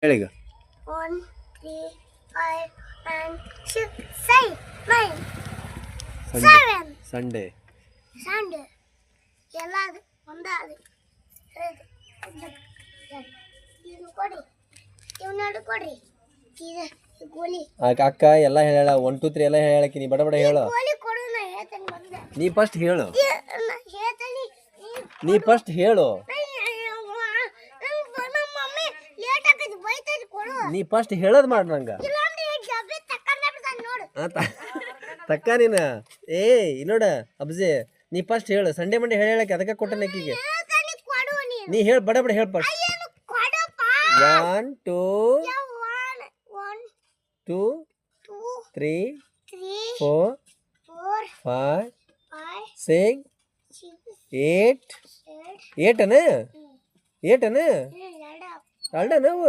ಹೇಳೀಗ 1 3 5 and 6 7 9 7 Sunday Sunday ಎಲ್ಲ ಒಂದಾದ ಇದು ಕೊಡಿ ಇವನಾಡು ಕೊಡ್ರಿ ಇದು ಗೋಲಿ ಅಕ್ಕ ಎಲ್ಲ ಹೇಳ 1 2 3 ಎಲ್ಲ ಹೇಳಕ್ಕೆ ನೀ ಬಡ ಬಡ ಹೇಳು ಗೋಲಿ ಕೊಡು ನಾ ಹೇಳ್ತೇನೆ ಬಂದೆ ನೀ ಫಸ್ಟ್ ಹೇಳು ಹೇಳ್ತೇನೆ ನೀ ಫಸ್ಟ್ ಹೇಳು ನಮ್ಮ ಮಮ್ಮಿ ಲೇಟ್ ಆಗೈತಿ ಬೈತೈತಿ ಕೊಡು ನೀ ಫಸ್ಟ್ ಹೇಳೋದು ಮಾಡು ನಂಗೆ ಇಲ್ಲಾಂದ್ರೆ ಡಬ್ಬಿ ತಕ್ಕಂಡ ಬಿಡ್ತಾನೆ ನೋಡು ತಕ್ಕ ನೀನು ನೋಡ ಅಬ್ಜಿ ನೀ ಫಸ್ಟ್ ಹೇಳು ಸಂಡೇ ಮಂಡೇ ಹೇಳಕ್ಕೆ ಅದಕ್ಕೆ ಕೊಟ್ಟ ನೆಕ್ಕಿಗೆ ಹೇಳ್ತಾನೆ ಕೊಡು ನೀನು ನೀ ಹೇಳು ಬಡ ಬಡ ಹೇಳು ಫಸ್ಟ್ ಏನು ಕೊಡಪ್ಪ 1 2 1 2 2 3 3 4 4 5 5 6 6 8 7 8 ಅನ 8 ಅನ ಎರಡು ಅಲ್ಡ ನಾವು